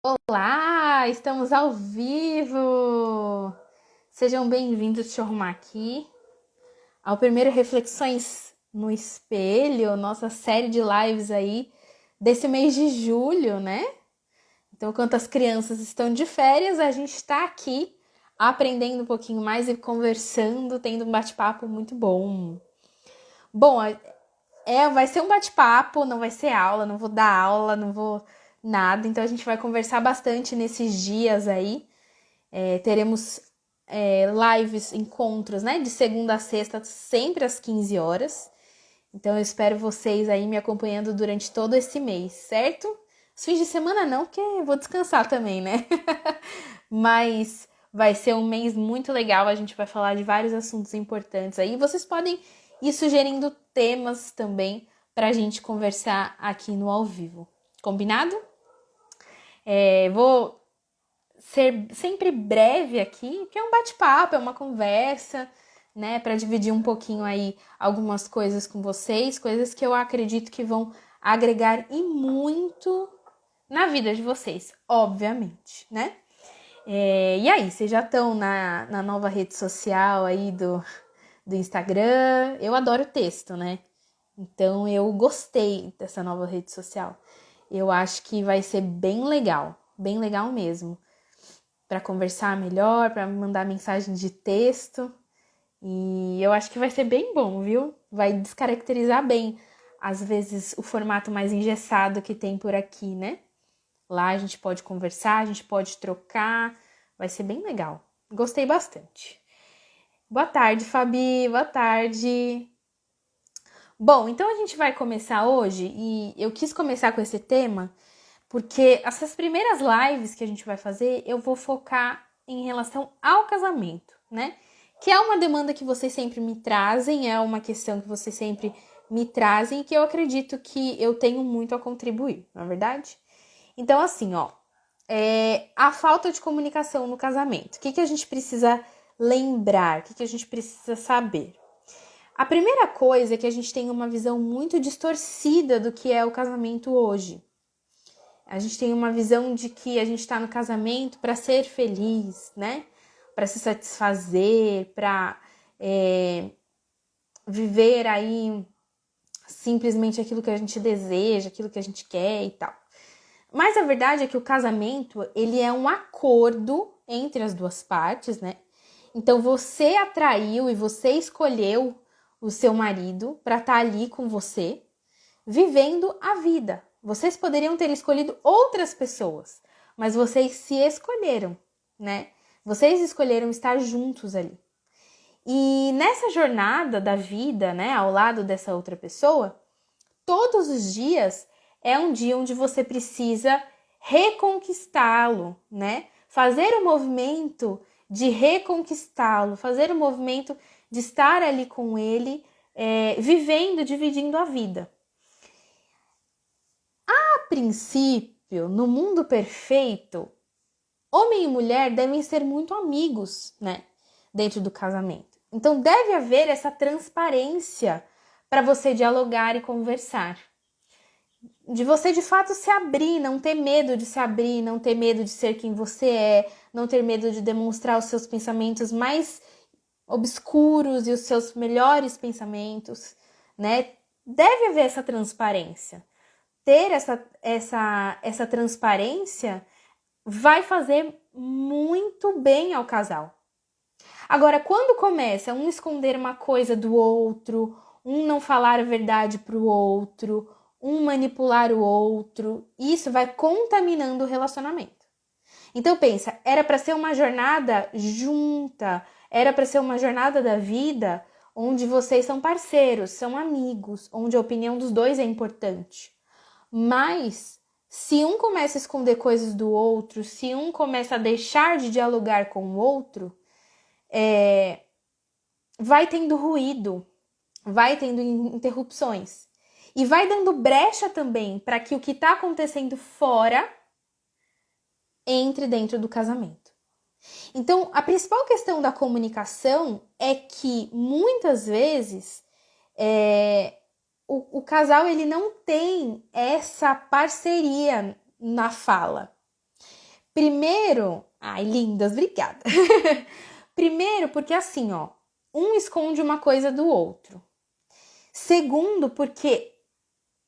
Olá, estamos ao vivo! Sejam bem-vindos, deixa eu arrumar aqui, ao primeiro Reflexões no Espelho, nossa série de lives aí desse mês de julho, né? Então, enquanto as crianças estão de férias, a gente está aqui aprendendo um pouquinho mais e conversando, tendo um bate-papo muito bom. Bom, vai ser um bate-papo, não vai ser aula, não vou dar aula, não vou nada. Então a gente vai conversar bastante nesses dias aí. Teremos lives, encontros, né? De segunda a sexta, sempre às 15 horas. Então eu espero vocês aí me acompanhando durante todo esse mês, certo? Os fins de semana não, porque eu vou descansar também, né? Mas vai ser um mês muito legal, a gente vai falar de vários assuntos importantes aí. Vocês podem ir sugerindo temas também pra gente conversar aqui no ao vivo. Combinado? Vou ser sempre breve aqui, que é um bate-papo, é uma conversa, né, para dividir um pouquinho aí algumas coisas com vocês, coisas que eu acredito que vão agregar e muito na vida de vocês, obviamente, né? E aí, vocês já estão na nova rede social aí do Instagram? Eu adoro texto, né? Então eu gostei dessa nova rede social. Eu acho que vai ser bem legal mesmo para conversar melhor, para mandar mensagem de texto. E eu acho que vai ser bem bom, viu? Vai descaracterizar bem, às vezes, o formato mais engessado que tem por aqui, né? Lá a gente pode conversar, a gente pode trocar, vai ser bem legal. Gostei bastante. Boa tarde, Fabi, boa tarde. Bom, então a gente vai começar hoje e eu quis começar com esse tema porque essas primeiras lives que a gente vai fazer, eu vou focar em relação ao casamento, né? Que é uma demanda que vocês sempre me trazem, é uma questão que vocês sempre me trazem, que eu acredito que eu tenho muito a contribuir, não é verdade? Então, assim, ó, a falta de comunicação no casamento. O que a gente precisa lembrar? O que a gente precisa saber? A primeira coisa é que a gente tem uma visão muito distorcida do que é o casamento hoje. A gente tem uma visão de que a gente está no casamento para ser feliz, né? Para se satisfazer, para viver aí simplesmente aquilo que a gente deseja, aquilo que a gente quer e tal. Mas a verdade é que o casamento, ele é um acordo entre as duas partes, né? Então você atraiu e você escolheu o seu marido para estar ali com você, vivendo a vida. Vocês poderiam ter escolhido outras pessoas, mas vocês se escolheram, né? Vocês escolheram estar juntos ali. E nessa jornada da vida, né, ao lado dessa outra pessoa, todos os dias é um dia onde você precisa reconquistá-lo, né? Fazer o movimento de reconquistá-lo, fazer o movimento de estar ali com ele, vivendo, dividindo a vida. A princípio, no mundo perfeito, homem e mulher devem ser muito amigos, né? Dentro do casamento. Então deve haver essa transparência para você dialogar e conversar. De você de fato se abrir, não ter medo de se abrir, não ter medo de ser quem você é, não ter medo de demonstrar os seus pensamentos mais obscuros e os seus melhores pensamentos, né? Deve haver essa transparência. Ter essa transparência vai fazer muito bem ao casal. Agora, quando começa um esconder uma coisa do outro, um não falar a verdade para o outro, um manipular o outro, isso vai contaminando o relacionamento. Então pensa, era para ser uma jornada junta, era para ser uma jornada da vida onde vocês são parceiros, são amigos, onde a opinião dos dois é importante. Mas se um começa a esconder coisas do outro, se um começa a deixar de dialogar com o outro, vai tendo ruído, vai tendo interrupções. E vai dando brecha também para que o que está acontecendo fora entre dentro do casamento. Então, a principal questão da comunicação é que muitas vezes o casal ele não tem essa parceria na fala. Primeiro, ai, lindas, obrigada. Primeiro, porque assim, ó, um esconde uma coisa do outro. Segundo, porque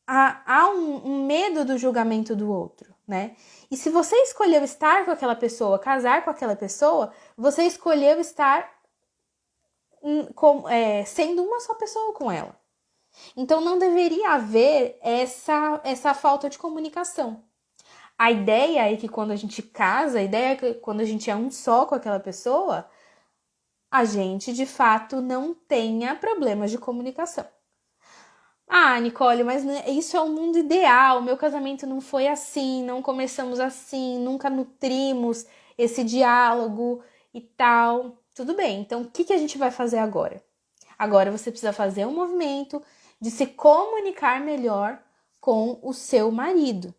há um medo do julgamento do outro, né? E se você escolheu estar com aquela pessoa, casar com aquela pessoa, você escolheu estar sendo uma só pessoa com ela. Então não deveria haver essa falta de comunicação. A ideia é que quando a gente casa, a ideia é que quando a gente é um só com aquela pessoa, a gente de fato não tenha problemas de comunicação. Ah, Nicole, mas isso é o mundo ideal. Meu casamento não foi assim, não começamos assim, nunca nutrimos esse diálogo e tal. Tudo bem, então o que a gente vai fazer agora? Agora você precisa fazer um movimento de se comunicar melhor com o seu marido.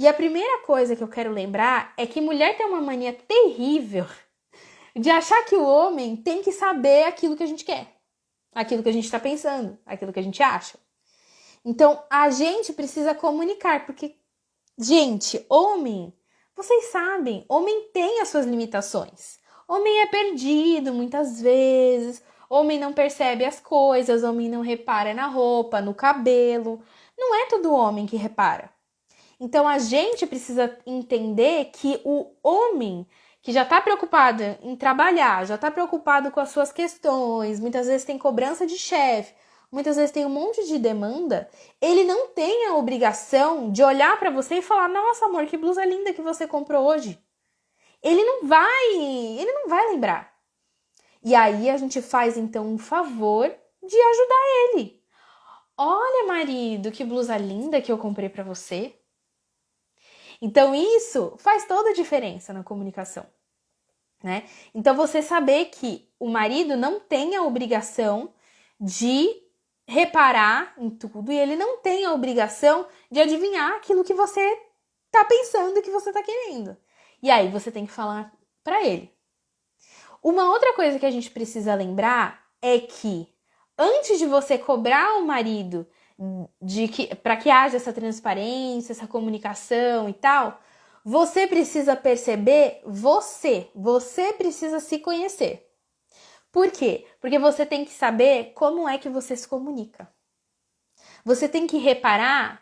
E a primeira coisa que eu quero lembrar é que mulher tem uma mania terrível de achar que o homem tem que saber aquilo que a gente quer, aquilo que a gente está pensando, aquilo que a gente acha. Então, a gente precisa comunicar, porque, gente, homem, vocês sabem, homem tem as suas limitações. Homem é perdido muitas vezes, homem não percebe as coisas, homem não repara na roupa, no cabelo. Não é todo homem que repara. Então, a gente precisa entender que o homem que já está preocupado em trabalhar, já está preocupado com as suas questões, muitas vezes tem cobrança de chefe, muitas vezes tem um monte de demanda, ele não tem a obrigação de olhar para você e falar: nossa, amor, que blusa linda que você comprou hoje. Ele não vai lembrar. E aí a gente faz então um favor de ajudar ele. Olha, marido, que blusa linda que eu comprei para você. Então isso faz toda a diferença na comunicação, né? Então você saber que o marido não tem a obrigação de reparar em tudo e ele não tem a obrigação de adivinhar aquilo que você tá pensando e que você tá querendo. E aí você tem que falar para ele. Uma outra coisa que a gente precisa lembrar é que antes de você cobrar o marido para que haja essa transparência, essa comunicação e tal, você precisa perceber você precisa se conhecer. Por quê? Porque você tem que saber como é que você se comunica. Você tem que reparar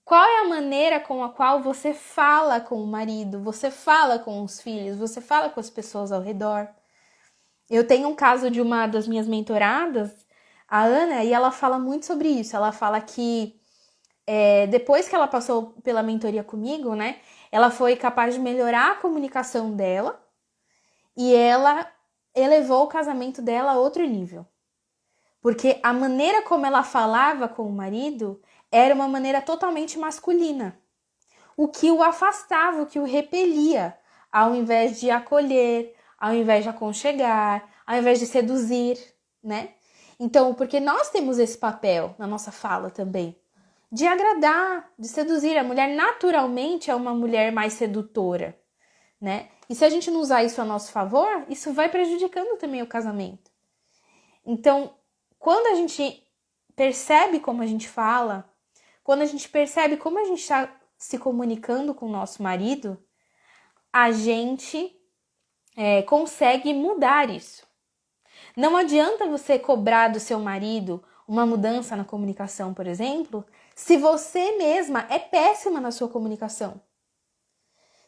qual é a maneira com a qual você fala com o marido, você fala com os filhos, você fala com as pessoas ao redor. Eu tenho um caso de uma das minhas mentoradas, a Ana, e ela fala muito sobre isso. Ela fala que depois que ela passou pela mentoria comigo, né, ela foi capaz de melhorar a comunicação dela e ela elevou o casamento dela a outro nível. Porque a maneira como ela falava com o marido era uma maneira totalmente masculina. O que o afastava, o que o repelia, ao invés de acolher, ao invés de aconchegar, ao invés de seduzir, né? Então, porque nós temos esse papel na nossa fala também, de agradar, de seduzir. A mulher naturalmente é uma mulher mais sedutora, né? E se a gente não usar isso a nosso favor, isso vai prejudicando também o casamento. Então, quando a gente percebe como a gente fala, quando a gente percebe como a gente está se comunicando com o nosso marido, a gente consegue mudar isso. Não adianta você cobrar do seu marido uma mudança na comunicação, por exemplo, se você mesma é péssima na sua comunicação.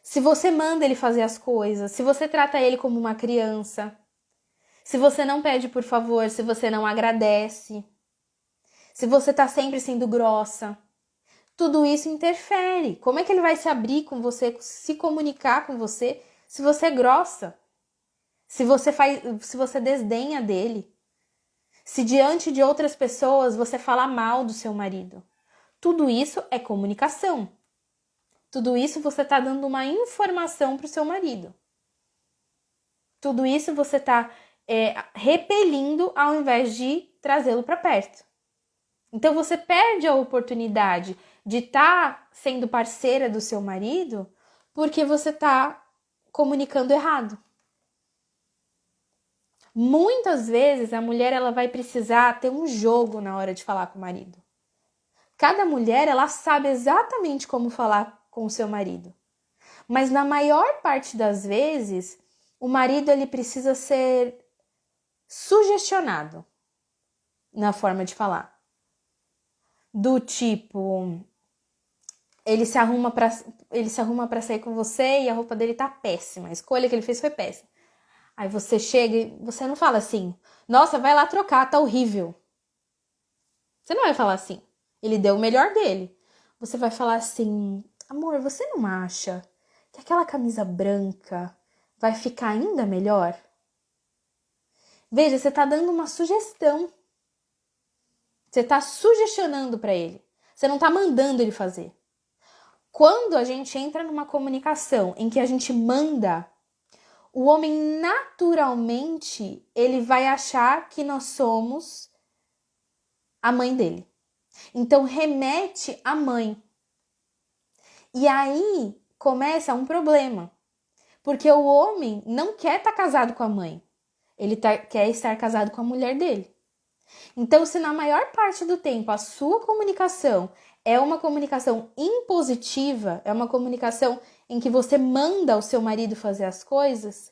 Se você manda ele fazer as coisas, se você trata ele como uma criança, se você não pede por favor, se você não agradece, se você está sempre sendo grossa, tudo isso interfere. Como é que ele vai se abrir com você, se comunicar com você, se você é grossa? Se você desdenha dele? Se diante de outras pessoas você fala mal do seu marido? Tudo isso é comunicação. Tudo isso você está dando uma informação para o seu marido. Tudo isso você está repelindo ao invés de trazê-lo para perto. Então você perde a oportunidade de estar sendo parceira do seu marido porque você está comunicando errado. Muitas vezes a mulher ela vai precisar ter um jogo na hora de falar com o marido. Cada mulher ela sabe exatamente como falar com o seu marido. Mas na maior parte das vezes, o marido ele precisa ser sugestionado na forma de falar. Do tipo, ele se arruma para sair com você e a roupa dele tá péssima. A escolha que ele fez foi péssima. Aí você chega e você não fala assim: "Nossa, vai lá trocar, tá horrível". Você não vai falar assim. Ele deu o melhor dele. Você vai falar assim: "Amor, você não acha que aquela camisa branca vai ficar ainda melhor?" Veja, você tá dando uma sugestão. Você tá sugestionando para ele. Você não tá mandando ele fazer. Quando a gente entra numa comunicação em que a gente manda, o homem naturalmente ele vai achar que nós somos a mãe dele. Então remete à mãe. E aí começa um problema. Porque o homem não quer estar casado com a mãe. Ele quer estar casado com a mulher dele. Então, se na maior parte do tempo a sua comunicação é uma comunicação impositiva, é uma comunicação em que você manda o seu marido fazer as coisas,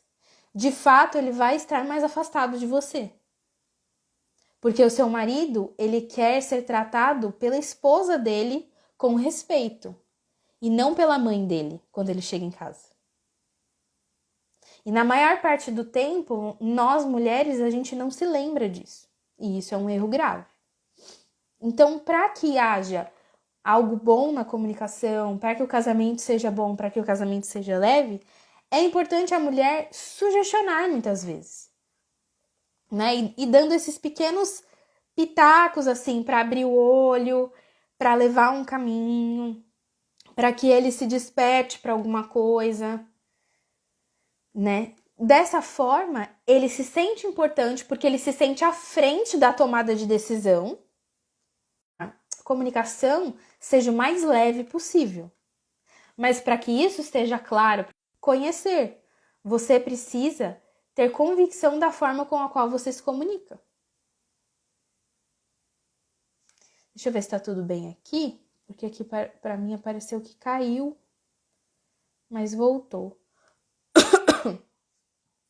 de fato ele vai estar mais afastado de você. Porque o seu marido, ele quer ser tratado pela esposa dele com respeito e não pela mãe dele quando ele chega em casa. E na maior parte do tempo, nós mulheres, a gente não se lembra disso. E isso é um erro grave. Então, para que haja algo bom na comunicação, para que o casamento seja bom, para que o casamento seja leve, é importante a mulher sugestionar muitas vezes, né? E dando esses pequenos pitacos assim para abrir o olho, para levar um caminho, para que ele se desperte para alguma coisa, né? Dessa forma, ele se sente importante porque ele se sente à frente da tomada de decisão. A comunicação seja o mais leve possível. Mas para que isso esteja claro, conhecer, você precisa ter convicção da forma com a qual você se comunica. Deixa eu ver se está tudo bem aqui, porque aqui para mim apareceu que caiu, mas voltou.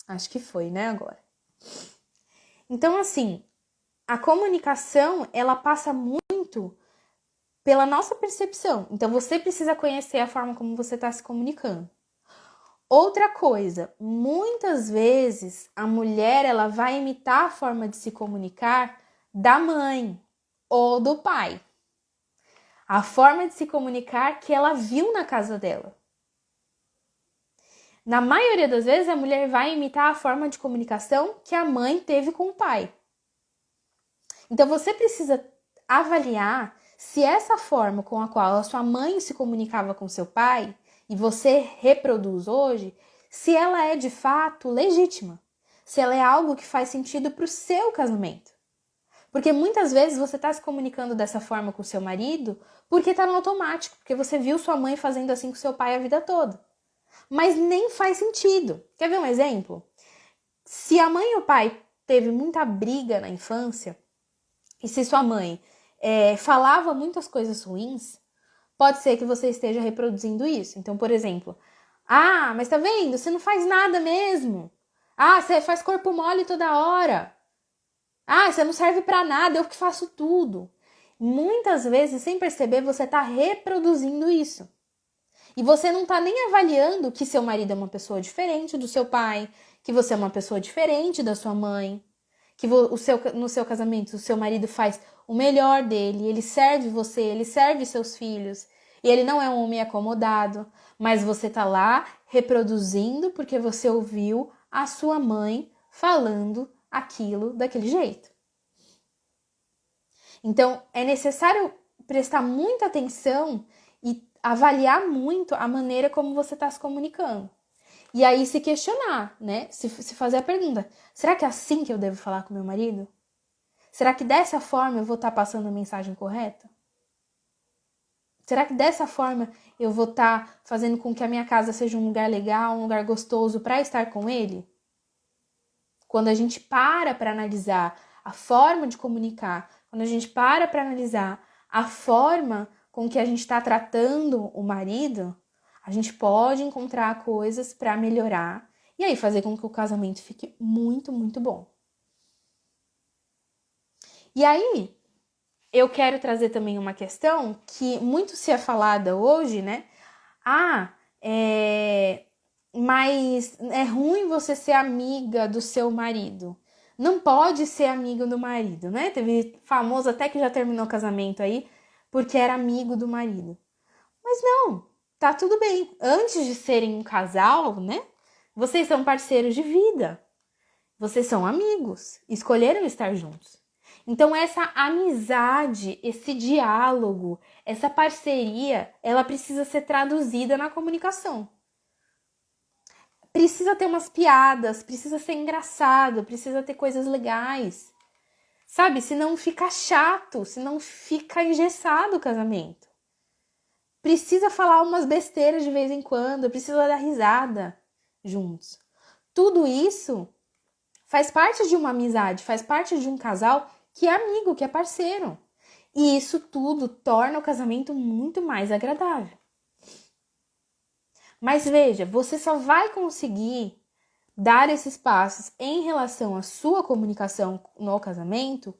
Acho que foi, né, agora. Então, assim, a comunicação, ela passa muito pela nossa percepção. Então, você precisa conhecer a forma como você está se comunicando. Outra coisa, muitas vezes a mulher, ela vai imitar a forma de se comunicar da mãe ou do pai. A forma de se comunicar que ela viu na casa dela. Na maioria das vezes, a mulher vai imitar a forma de comunicação que a mãe teve com o pai. Então, você precisa avaliar se essa forma com a qual a sua mãe se comunicava com seu pai e você reproduz hoje, se ela é de fato legítima, se ela é algo que faz sentido para o seu casamento. Porque muitas vezes você está se comunicando dessa forma com o seu marido porque está no automático, porque você viu sua mãe fazendo assim com seu pai a vida toda. Mas nem faz sentido. Quer ver um exemplo? Se a mãe e o pai teve muita briga na infância, e se sua mãe falava muitas coisas ruins, pode ser que você esteja reproduzindo isso. Então, por exemplo, mas tá vendo? Você não faz nada mesmo. Você faz corpo mole toda hora. Você não serve pra nada, eu que faço tudo. Muitas vezes, sem perceber, você tá reproduzindo isso. E você não tá nem avaliando que seu marido é uma pessoa diferente do seu pai, que você é uma pessoa diferente da sua mãe, que no seu casamento o seu marido faz o melhor dele, ele serve você, ele serve seus filhos, e ele não é um homem acomodado, mas você tá lá reproduzindo porque você ouviu a sua mãe falando aquilo daquele jeito. Então, é necessário prestar muita atenção e avaliar muito a maneira como você está se comunicando. E aí se questionar, né? Se fazer a pergunta, será que é assim que eu devo falar com meu marido? Será que dessa forma eu vou estar passando a mensagem correta? Será que dessa forma eu vou estar fazendo com que a minha casa seja um lugar legal, um lugar gostoso para estar com ele? Quando a gente para analisar a forma de comunicar, quando a gente para analisar a forma com que a gente está tratando o marido, A gente pode encontrar coisas para melhorar e aí fazer com que o casamento fique muito, muito bom. E aí, eu quero trazer também uma questão que muito se é falada hoje, né? Mas é ruim você ser amiga do seu marido. Não pode ser amigo do marido, né? Teve famoso até que já terminou o casamento aí, porque era amigo do marido. Mas não, tá tudo bem. Antes de serem um casal, né? Vocês são parceiros de vida. Vocês são amigos. Escolheram estar juntos. Então essa amizade, esse diálogo, essa parceria, ela precisa ser traduzida na comunicação. Precisa ter umas piadas, precisa ser engraçado, precisa ter coisas legais. Sabe? Senão fica chato, senão fica engessado o casamento. Precisa falar umas besteiras de vez em quando, precisa dar risada juntos. Tudo isso faz parte de uma amizade, faz parte de um casal que é amigo, que é parceiro. E isso tudo torna o casamento muito mais agradável. Mas veja, você só vai conseguir dar esses passos em relação à sua comunicação no casamento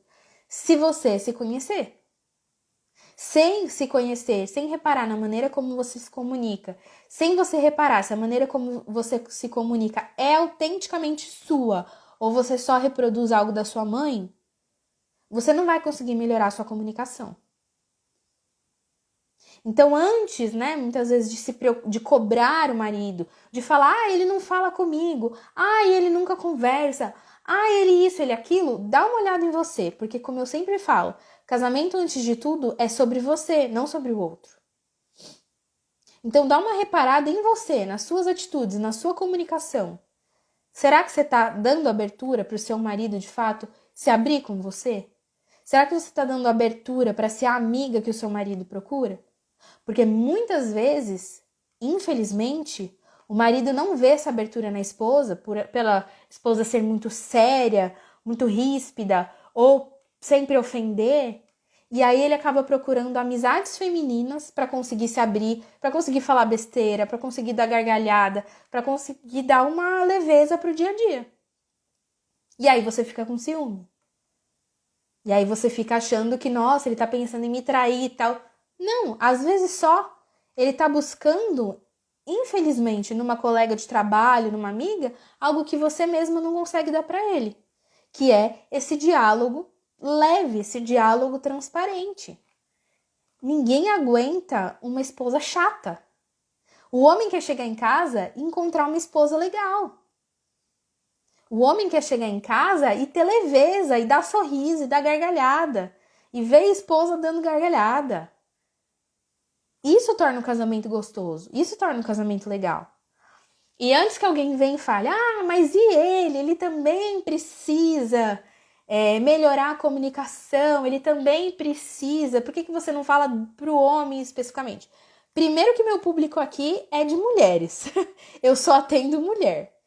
se você se conhecer. Sem se conhecer, sem reparar na maneira como você se comunica, sem você reparar se a maneira como você se comunica é autenticamente sua ou você só reproduz algo da sua mãe, você não vai conseguir melhorar a sua comunicação. Então, antes, né, muitas vezes de cobrar o marido, de falar, ele não fala comigo, ele nunca conversa, ele isso, ele aquilo, dá uma olhada em você, porque como eu sempre falo, casamento antes de tudo é sobre você, não sobre o outro. Então, dá uma reparada em você, nas suas atitudes, na sua comunicação. Será que você está dando abertura para o seu marido, de fato, se abrir com você? Será que você está dando abertura para ser a amiga que o seu marido procura? Porque muitas vezes, infelizmente, o marido não vê essa abertura na esposa, pela esposa ser muito séria, muito ríspida, ou sempre ofender, e aí ele acaba procurando amizades femininas para conseguir se abrir, para conseguir falar besteira, para conseguir dar gargalhada, para conseguir dar uma leveza pro dia a dia. E aí você fica com ciúme. E aí você fica achando que, nossa, ele tá pensando em me trair e tal. Não, às vezes só ele tá buscando, infelizmente, numa colega de trabalho, numa amiga, algo que você mesma não consegue dar para ele, que é esse diálogo leve, esse diálogo transparente. Ninguém aguenta uma esposa chata. O homem quer chegar em casa e encontrar uma esposa legal. O homem quer chegar em casa e ter leveza, e dar sorriso, e dar gargalhada, e ver a esposa dando gargalhada. Isso torna o casamento gostoso, isso torna o casamento legal. E antes que alguém venha e fale, mas e ele? Ele também precisa melhorar a comunicação, ele também precisa. Por que você não fala pro homem especificamente? Primeiro que meu público aqui é de mulheres. Eu só atendo mulher.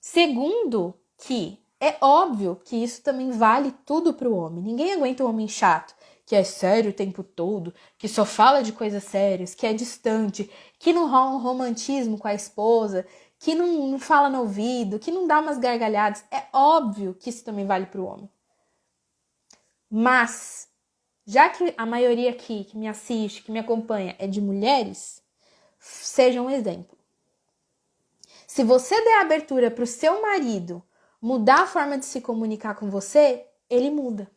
Segundo, que é óbvio que isso também vale tudo pro homem. Ninguém aguenta um homem chato, que é sério o tempo todo, que só fala de coisas sérias, que é distante, que não rola um romantismo com a esposa, que não fala no ouvido, que não dá umas gargalhadas. É óbvio que isso também vale pro homem. Mas, já que a maioria aqui que me assiste, que me acompanha é de mulheres, seja um exemplo. Se você der abertura para o seu marido mudar a forma de se comunicar com você, ele muda.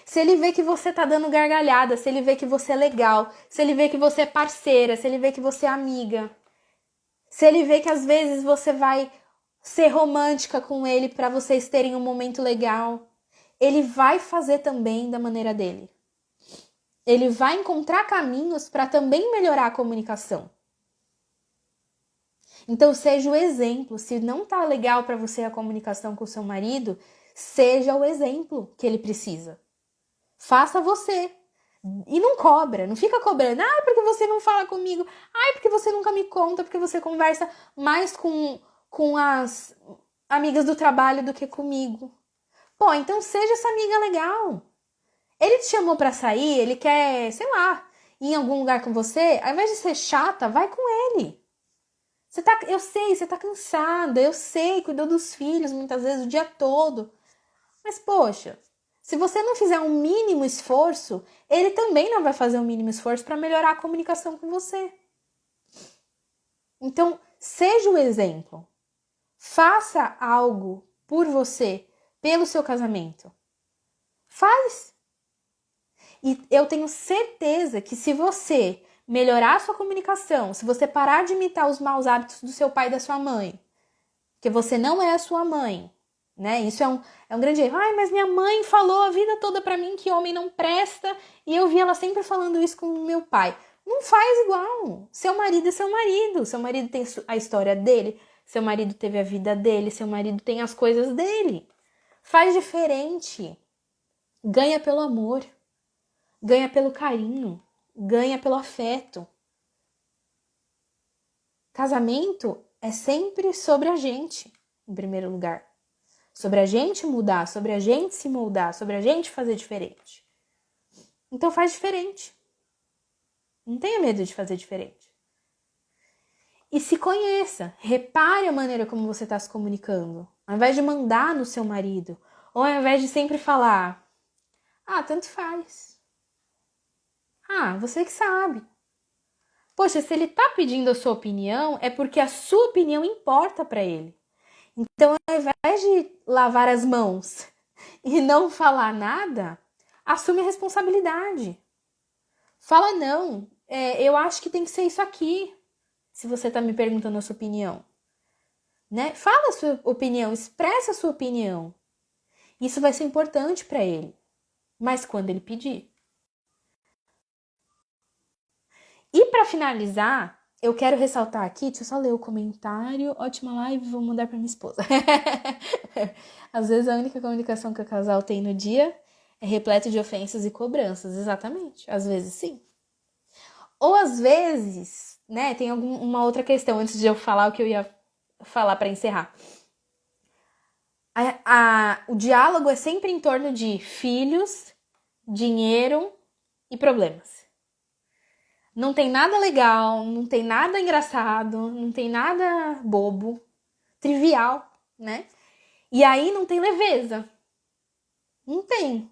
Se ele vê que você tá dando gargalhada, se ele vê que você é legal, se ele vê que você é parceira, se ele vê que você é amiga, se ele vê que às vezes você vai ser romântica com ele para vocês terem um momento legal, ele vai fazer também da maneira dele. Ele vai encontrar caminhos para também melhorar a comunicação. Então, seja o exemplo. Se não tá legal para você a comunicação com o seu marido, seja o exemplo que ele precisa. Faça você. E não cobra, não fica cobrando. Porque você não fala comigo. Porque você nunca me conta, porque você conversa mais com as amigas do trabalho do que comigo. Pô, então seja essa amiga legal. Ele te chamou pra sair, ele quer, sei lá, ir em algum lugar com você. Ao invés de ser chata, vai com ele. Eu sei, você tá cansada, eu sei, cuidou dos filhos muitas vezes o dia todo. Mas, poxa, se você não fizer um mínimo esforço, ele também não vai fazer um mínimo esforço para melhorar a comunicação com você. Então, seja o exemplo. Faça algo por você, pelo seu casamento. Faz! E eu tenho certeza que se você melhorar a sua comunicação, se você parar de imitar os maus hábitos do seu pai e da sua mãe, porque você não é a sua mãe, né? Isso é um grande erro. Ai, mas minha mãe falou a vida toda pra mim que homem não presta e eu vi ela sempre falando isso com o meu pai. Não faz igual. Seu marido é seu marido. Seu marido tem a história dele, seu marido teve a vida dele, seu marido tem as coisas dele. Faz diferente. Ganha pelo amor. Ganha pelo carinho. Ganha pelo afeto. Casamento é sempre sobre a gente, em primeiro lugar. Sobre a gente mudar, sobre a gente se moldar, sobre a gente fazer diferente. Então faz diferente. Não tenha medo de fazer diferente. E se conheça, repare a maneira como você está se comunicando. Ao invés de mandar no seu marido, ou ao invés de sempre falar, tanto faz. Você que sabe. Poxa, se ele tá pedindo a sua opinião, é porque a sua opinião importa para ele. Então, ao invés de lavar as mãos e não falar nada, assume a responsabilidade. Fala não, eu acho que tem que ser isso aqui, se você tá me perguntando a sua opinião. Né? Fala a sua opinião, expressa a sua opinião. Isso vai ser importante para ele, mas quando ele pedir. E para finalizar, eu quero ressaltar aqui, deixa eu só ler o comentário. Ótima live, vou mandar para minha esposa. Às vezes a única comunicação que o casal tem no dia é repleto de ofensas e cobranças. Exatamente, às vezes sim. Ou às vezes, né, tem uma outra questão antes de eu falar o que eu ia falar para encerrar. O diálogo é sempre em torno de filhos, dinheiro e problemas. Não tem nada legal, não tem nada engraçado, não tem nada bobo, trivial, né? E aí não tem leveza. Não tem.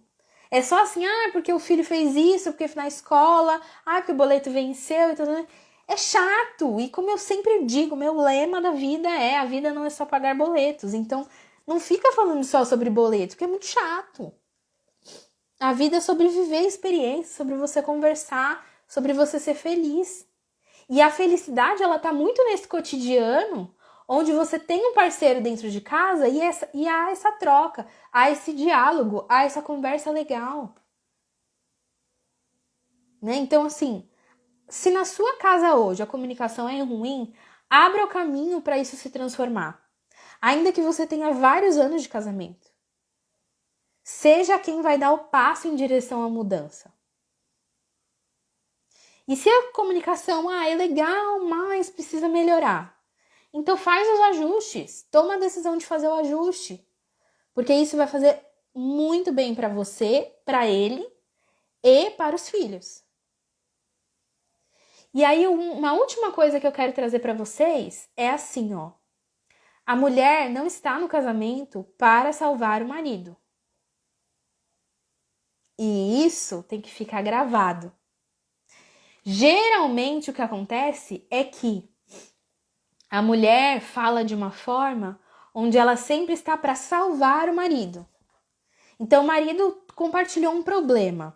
É só assim, porque o filho fez isso, porque na escola, porque o boleto venceu e tudo. É chato. E como eu sempre digo, meu lema da vida é: a vida não é só pagar boletos. Então, não fica falando só sobre boleto, porque é muito chato. A vida é sobre viver experiência, sobre você conversar, sobre você ser feliz. E a felicidade, ela tá muito nesse cotidiano, onde você tem um parceiro dentro de casa e há essa troca, há esse diálogo, há essa conversa legal. Né? Então, assim, se na sua casa hoje a comunicação é ruim, abra o caminho para isso se transformar. Ainda que você tenha vários anos de casamento. Seja quem vai dar o passo em direção à mudança. E se a comunicação é legal, mas precisa melhorar, então faz os ajustes, toma a decisão de fazer o ajuste, porque isso vai fazer muito bem para você, para ele e para os filhos. E aí uma última coisa que eu quero trazer para vocês é assim, a mulher não está no casamento para salvar o marido. E isso tem que ficar gravado. Geralmente o que acontece é que a mulher fala de uma forma onde ela sempre está para salvar o marido. Então o marido compartilhou um problema.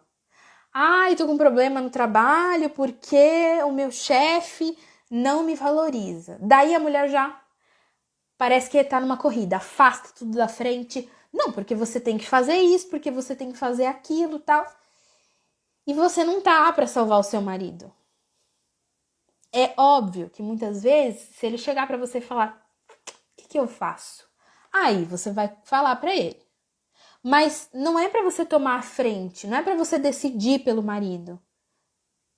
Eu tô com um problema no trabalho porque o meu chefe não me valoriza. Daí a mulher já parece que tá numa corrida, afasta tudo da frente. Não, porque você tem que fazer isso, porque você tem que fazer aquilo, tal. E você não tá para salvar o seu marido. É óbvio que muitas vezes, se ele chegar para você e falar, o que eu faço? Aí você vai falar para ele. Mas não é para você tomar a frente, não é para você decidir pelo marido.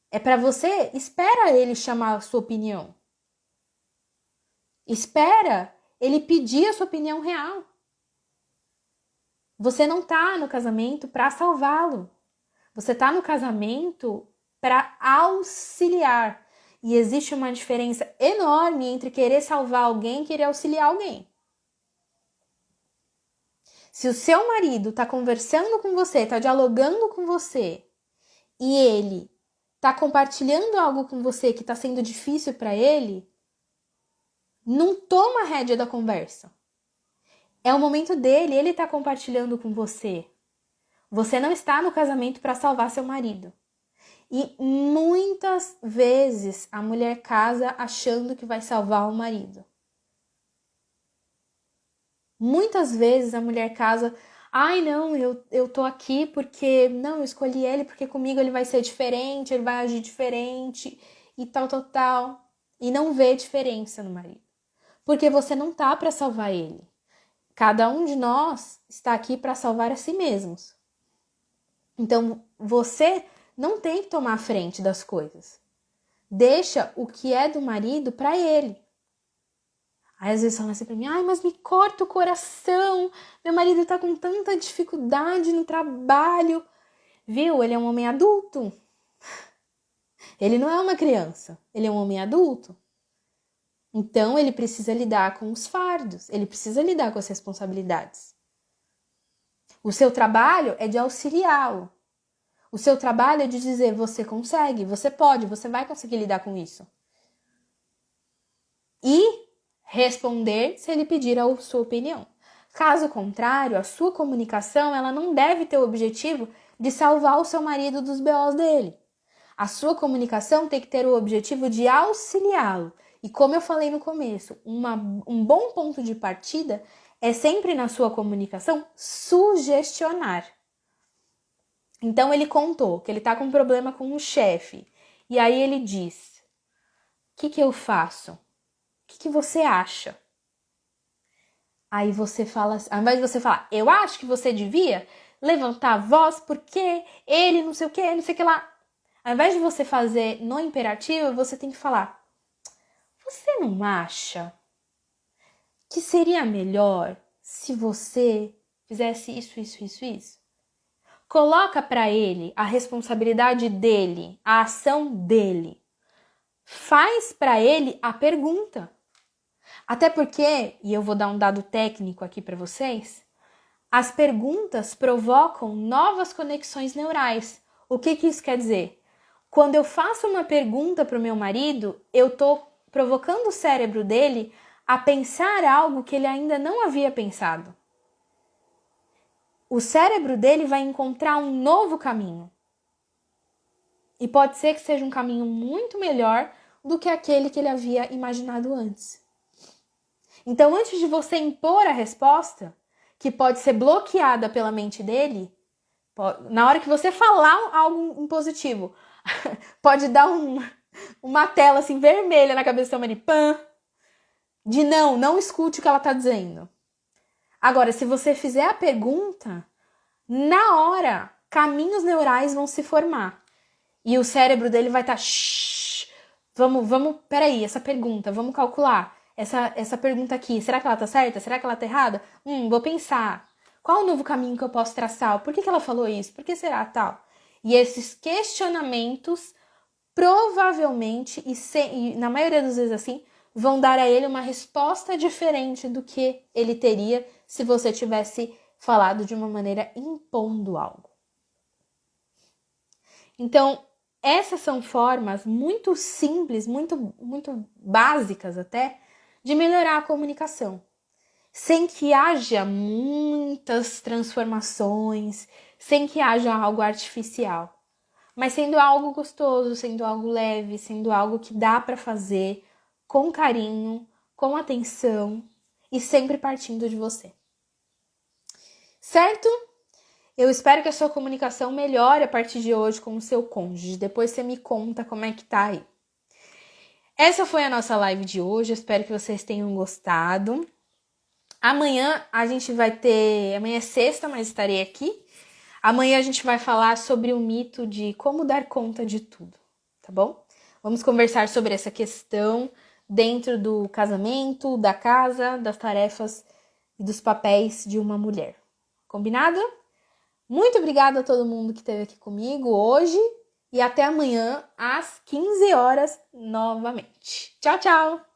É para você, espera ele chamar a sua opinião. Espera ele pedir a sua opinião real. Você não tá no casamento para salvá-lo. Você tá no casamento para auxiliar. E existe uma diferença enorme entre querer salvar alguém e querer auxiliar alguém. Se o seu marido está conversando com você, está dialogando com você, e ele está compartilhando algo com você que está sendo difícil para ele, não toma a rédea da conversa. É o momento dele, ele está compartilhando com você. Você não está no casamento para salvar seu marido. E muitas vezes a mulher casa achando que vai salvar o marido. Muitas vezes a mulher casa, ai não, eu tô aqui porque, não, eu escolhi ele porque comigo ele vai ser diferente, ele vai agir diferente e tal. E não vê diferença no marido. Porque você não tá para salvar ele. Cada um de nós está aqui para salvar a si mesmos. Então, você não tem que tomar a frente das coisas. Deixa o que é do marido para ele. Aí às vezes falam assim pra mim, ai, mas me corta o coração, meu marido tá com tanta dificuldade no trabalho. Viu? Ele é um homem adulto. Ele não é uma criança, ele é um homem adulto. Então ele precisa lidar com os fardos, ele precisa lidar com as responsabilidades. O seu trabalho é de auxiliá-lo. O seu trabalho é de dizer, você consegue, você pode, você vai conseguir lidar com isso. E responder se ele pedir a sua opinião. Caso contrário, a sua comunicação ela não deve ter o objetivo de salvar o seu marido dos BOs dele. A sua comunicação tem que ter o objetivo de auxiliá-lo. E como eu falei no começo, um bom ponto de partida é sempre na sua comunicação sugestionar. Então ele contou que ele está com um problema com o chefe. E aí ele diz, o que eu faço? O que você acha? Aí você fala, ao invés de você falar, eu acho que você devia levantar a voz porque ele não sei o que lá. Ao invés de você fazer no imperativo, você tem que falar, você não acha que seria melhor se você fizesse isso? Coloca para ele a responsabilidade dele, a ação dele. Faz para ele a pergunta. Até porque, e eu vou dar um dado técnico aqui para vocês, as perguntas provocam novas conexões neurais. O que isso quer dizer? Quando eu faço uma pergunta para o meu marido, eu estou provocando o cérebro dele a pensar algo que ele ainda não havia pensado. O cérebro dele vai encontrar um novo caminho. E pode ser que seja um caminho muito melhor do que aquele que ele havia imaginado antes. Então, antes de você impor a resposta, que pode ser bloqueada pela mente dele, na hora que você falar algo impositivo, pode dar uma tela assim vermelha na cabeça do seu marido, de não escute o que ela está dizendo. Agora, se você fizer a pergunta, na hora, caminhos neurais vão se formar. E o cérebro dele vai estar, peraí, essa pergunta, vamos calcular. Essa pergunta aqui, será que ela tá certa? Será que ela tá errada? Vou pensar. Qual o novo caminho que eu posso traçar? Por que ela falou isso? Por que será tal? E esses questionamentos, provavelmente, e na maioria das vezes assim, vão dar a ele uma resposta diferente do que ele teria se você tivesse falado de uma maneira impondo algo. Então, essas são formas muito simples, muito básicas até, de melhorar a comunicação. Sem que haja muitas transformações, sem que haja algo artificial. Mas sendo algo gostoso, sendo algo leve, sendo algo que dá para fazer com carinho, com atenção e sempre partindo de você. Certo? Eu espero que a sua comunicação melhore a partir de hoje com o seu cônjuge. Depois você me conta como é que tá aí. Essa foi a nossa live de hoje. Eu espero que vocês tenham gostado. Amanhã a gente vai ter... Amanhã é sexta, mas estarei aqui. Amanhã a gente vai falar sobre o mito de como dar conta de tudo, tá bom? Vamos conversar sobre essa questão dentro do casamento, da casa, das tarefas e dos papéis de uma mulher. Combinado? Muito obrigada a todo mundo que esteve aqui comigo hoje e até amanhã às 15 horas novamente. Tchau, tchau!